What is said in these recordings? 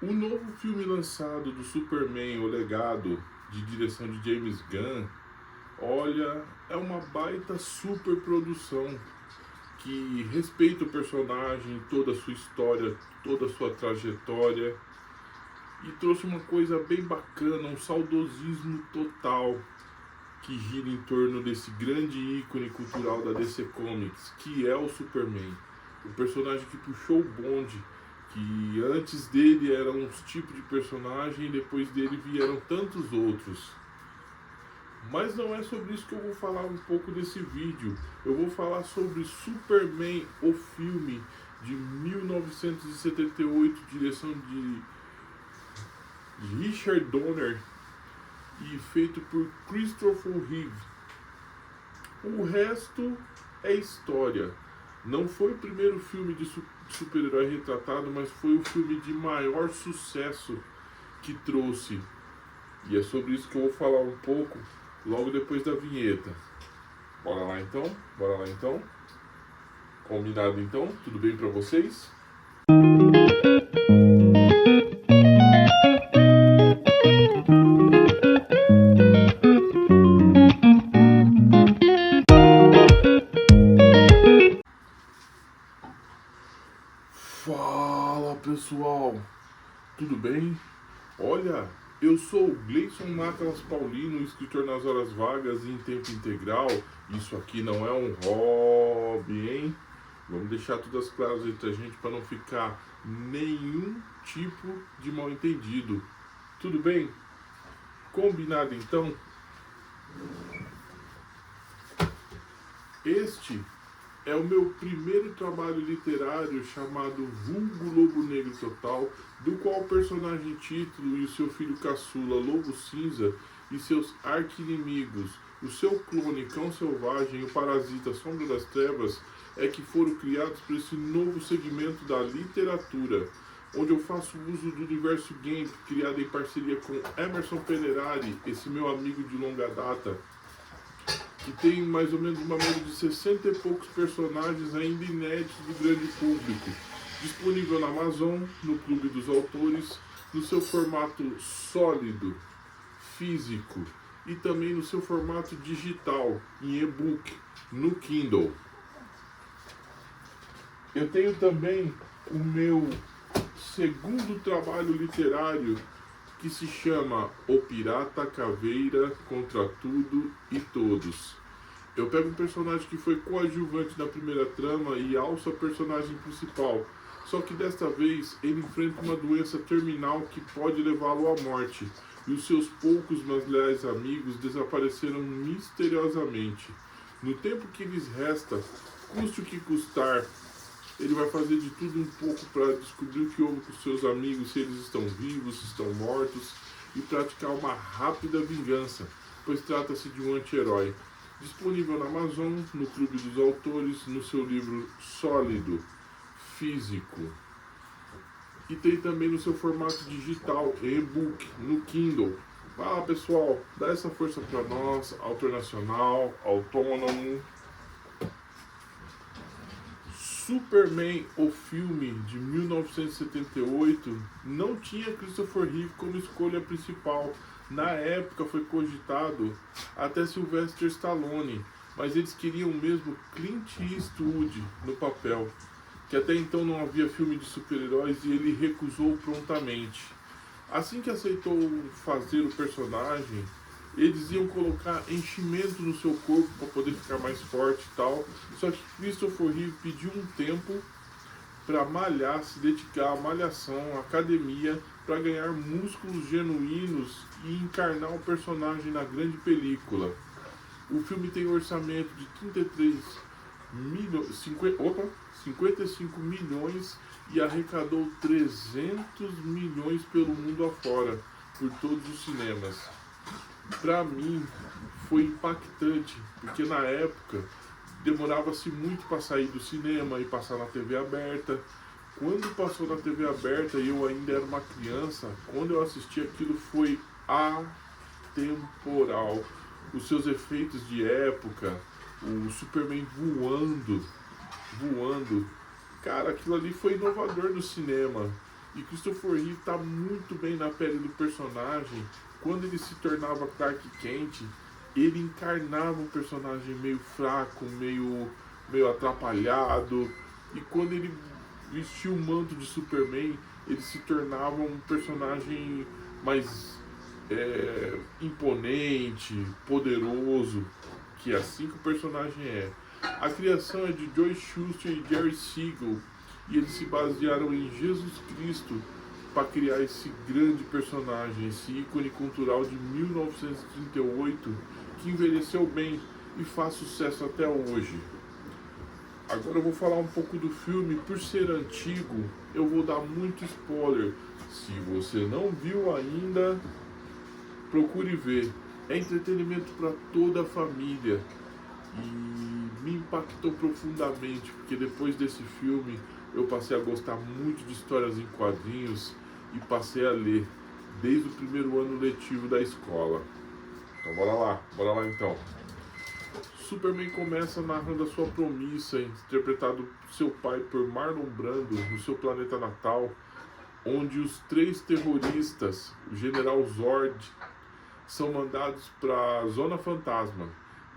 O novo filme lançado do Superman, O Legado, de direção de James Gunn, olha, é uma baita super produção que respeita o personagem, toda a sua história, toda a sua trajetória e trouxe uma coisa bem bacana, um saudosismo total que gira em torno desse grande ícone cultural da DC Comics, que é o Superman. O personagem que puxou o bonde, que antes dele eram uns tipos de personagem e depois dele vieram tantos outros. Mas não é sobre isso que eu vou falar um pouco desse vídeo. Eu vou falar sobre Superman, o filme de 1978, direção de Richard Donner e feito por Christopher Reeve. O resto é história. Não foi o primeiro filme de super-herói retratado, mas foi o filme de maior sucesso que trouxe. E é sobre isso que eu vou falar um pouco logo depois da vinheta. Bora lá então? Bora lá então? Combinado então? Tudo bem pra vocês? Fala pessoal, tudo bem? Olha, eu sou o Gleison Nátalas Paulino, escritor nas horas vagas e em tempo integral. Isso aqui não é um hobby, hein? Vamos deixar todas claras entre a gente para não ficar nenhum tipo de mal entendido. Tudo bem? Combinado então? Este é o meu primeiro trabalho literário chamado Vulgo Lobo Negro Total, do qual o personagem título e o seu filho caçula Lobo Cinza e seus arqui-inimigos, o seu clone Cão Selvagem e o parasita Sombra das Trevas, é que foram criados para esse novo segmento da literatura, onde eu faço uso do universo game criado em parceria com Emerson Penerari, esse meu amigo de longa data, que tem mais ou menos uma média de 60 e poucos personagens ainda inéditos do grande público, disponível na Amazon, no Clube dos Autores, no seu formato sólido, físico e também no seu formato digital, em e-book, no Kindle. Eu tenho também o meu segundo trabalho literário, que se chama O Pirata Caveira contra Tudo e Todos. Eu pego um personagem que foi coadjuvante na primeira trama e alça a personagem principal, só que desta vez ele enfrenta uma doença terminal que pode levá-lo à morte, e os seus poucos mas leais amigos desapareceram misteriosamente. No tempo que lhes resta, custe o que custar, ele vai fazer de tudo um pouco para descobrir o que houve com seus amigos, se eles estão vivos, se estão mortos, e praticar uma rápida vingança, pois trata-se de um anti-herói. Disponível na Amazon, no Clube dos Autores, no seu livro sólido, físico. E tem também no seu formato digital, e-book, no Kindle. Vai lá pessoal, dá essa força para nós, autor nacional, autônomo. Superman, o filme de 1978, não tinha Christopher Reeve como escolha principal. Na época foi cogitado até Sylvester Stallone, mas eles queriam mesmo Clint Eastwood no papel, que até então não havia filme de super-heróis e ele recusou prontamente. Assim que aceitou fazer o personagem, eles iam colocar enchimento no seu corpo para poder ficar mais forte e tal. Só que Christopher Reeve pediu um tempo para malhar, se dedicar à malhação, à academia, para ganhar músculos genuínos e encarnar o personagem na grande película. O filme tem um orçamento de 55 milhões e arrecadou 300 milhões pelo mundo afora, por todos os cinemas. Pra mim foi impactante, porque na época demorava-se muito para sair do cinema e passar na TV aberta. Quando passou na TV aberta e eu ainda era uma criança, quando eu assisti aquilo foi atemporal. Os seus efeitos de época, o Superman voando. Cara, aquilo ali foi inovador no cinema. E Christopher Reeve está muito bem na pele do personagem. Quando ele se tornava Clark Kent, ele encarnava um personagem meio fraco, meio atrapalhado. E quando ele vestia o manto de Superman, ele se tornava um personagem mais imponente, poderoso, que é assim que o personagem é. A criação é de Joe Shuster e Jerry Siegel, e eles se basearam em Jesus Cristo para criar esse grande personagem, esse ícone cultural de 1938, que envelheceu bem e faz sucesso até hoje. Agora eu vou falar um pouco do filme. Por ser antigo, eu vou dar muito spoiler. Se você não viu ainda, procure ver. É entretenimento para toda a família e me impactou profundamente, porque depois desse filme eu passei a gostar muito de histórias em quadrinhos e passei a ler desde o primeiro ano letivo da escola. Então bora lá então. Superman começa narrando a sua promissa, interpretado seu pai por Marlon Brando, no seu planeta natal, onde os 3 terroristas, o General Zod, são mandados para a Zona Fantasma.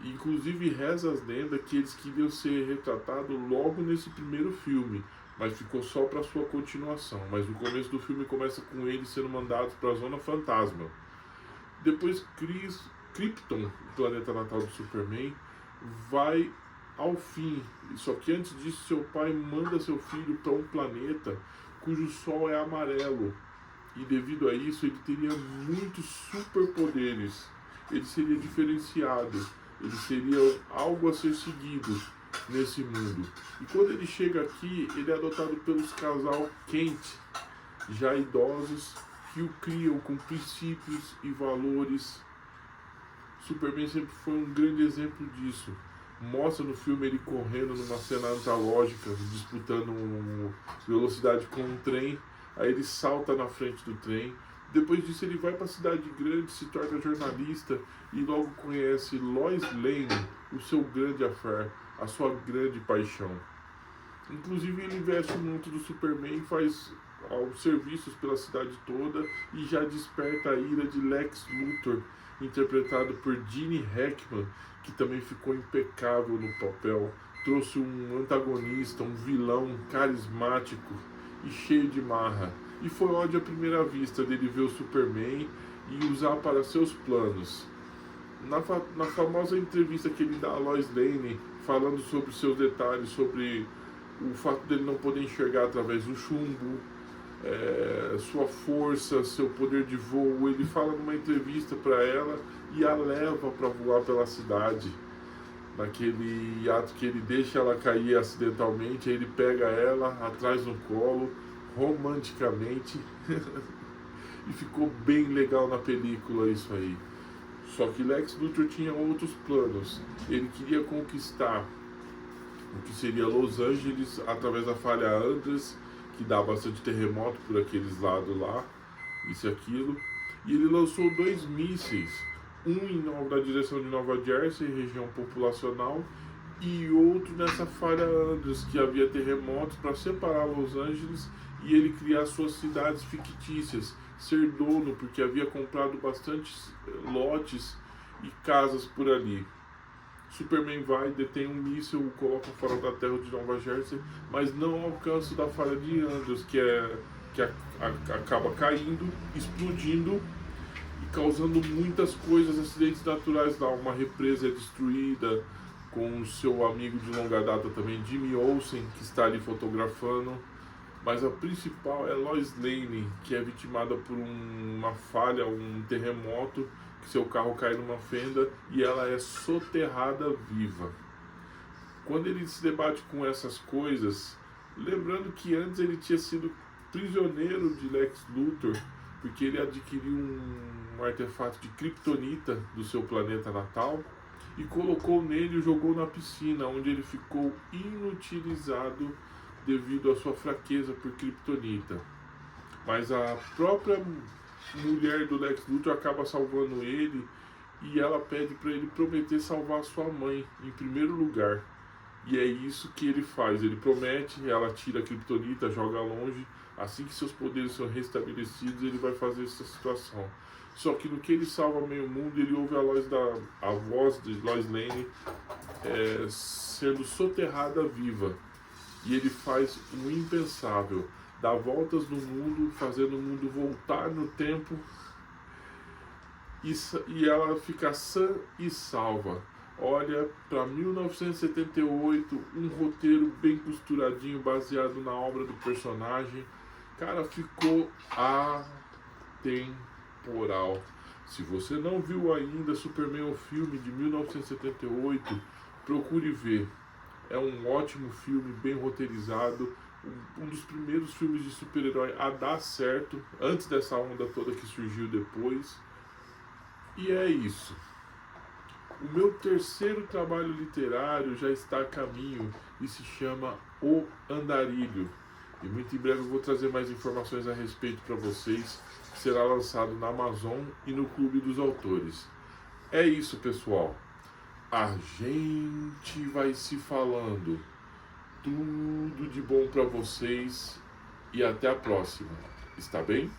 Inclusive reza as lendas que eles queriam ser retratados logo nesse primeiro filme, mas ficou só para sua continuação. Mas o começo do filme começa com eles sendo mandados para a Zona Fantasma. Depois Krypton, o planeta natal do Superman, vai ao fim. Só que antes disso, seu pai manda seu filho para um planeta cujo sol é amarelo. E devido a isso, ele teria muitos superpoderes. Ele seria diferenciado. Ele seria algo a ser seguido nesse mundo. E quando ele chega aqui, ele é adotado pelos casal Kent, já idosos, que o criam com princípios e valores. Superman sempre foi um grande exemplo disso. Mostra no filme ele correndo numa cena antológica, disputando velocidade com um trem. Aí ele salta na frente do trem. Depois disso ele vai para a cidade grande, se torna jornalista e logo conhece Lois Lane, o seu grande affair, a sua grande paixão. Inclusive ele veste o manto do Superman e faz serviços pela cidade toda e já desperta a ira de Lex Luthor, interpretado por Gene Hackman, que também ficou impecável no papel. Trouxe um antagonista, um vilão carismático e cheio de marra. E foi ódio à primeira vista dele ver o Superman e usar para seus planos. Na famosa entrevista que ele dá a Lois Lane, falando sobre seus detalhes, sobre o fato dele não poder enxergar através do chumbo, sua força, seu poder de voo, ele fala numa entrevista para ela e a leva para voar pela cidade. Naquele ato que ele deixa ela cair acidentalmente, aí ele pega ela, atrás no colo, romanticamente, e ficou bem legal na película isso aí. Só que Lex Luthor tinha outros planos. Ele queria conquistar o que seria Los Angeles através da falha Andreas, que dá bastante terremoto por aqueles lados lá, isso e aquilo. E ele lançou 2 mísseis, um na direção de Nova Jersey, região populacional, e outro nessa falha Andreas, que havia terremotos, para separar Los Angeles e ele criar suas cidades fictícias, ser dono, porque havia comprado bastantes lotes e casas por ali. Superman vai, detém um míssil, o coloca fora da terra de Nova Jersey, mas não alcança da falha de Andreas, que acaba caindo, explodindo e causando muitas coisas, acidentes naturais lá. Uma represa é destruída, com o seu amigo de longa data também, Jimmy Olsen, que está ali fotografando. Mas a principal é Lois Lane, que é vitimada por uma falha, um terremoto, que seu carro cai numa fenda e ela é soterrada viva. Quando ele se debate com essas coisas, lembrando que antes ele tinha sido prisioneiro de Lex Luthor, porque ele adquiriu um artefato de kryptonita do seu planeta natal e colocou nele e jogou na piscina, onde ele ficou inutilizado devido à sua fraqueza por kryptonita. Mas a própria mulher do Lex Luthor acaba salvando ele e ela pede para ele prometer salvar sua mãe em primeiro lugar. E é isso que ele faz. Ele promete, ela tira a kryptonita, joga longe, Assim que seus poderes são restabelecidos, ele vai fazer essa situação. Só que no que ele salva meio mundo, ele ouve a voz de Lois Lane sendo soterrada viva. E ele faz o impensável, dá voltas no mundo, fazendo o mundo voltar no tempo, e ela fica sã e salva. Olha, para 1978, um roteiro bem costuradinho, baseado na obra do personagem. Cara, ficou atemporal. Se você não viu ainda Superman, o filme de 1978, procure ver. É um ótimo filme, bem roteirizado, um dos primeiros filmes de super-herói a dar certo, antes dessa onda toda que surgiu depois. E é isso. O meu terceiro trabalho literário já está a caminho e se chama O Andarilho. E muito em breve eu vou trazer mais informações a respeito para vocês, que será lançado na Amazon e no Clube dos Autores. É isso, pessoal. A gente vai se falando. Tudo de bom para vocês e até a próxima. Está bem?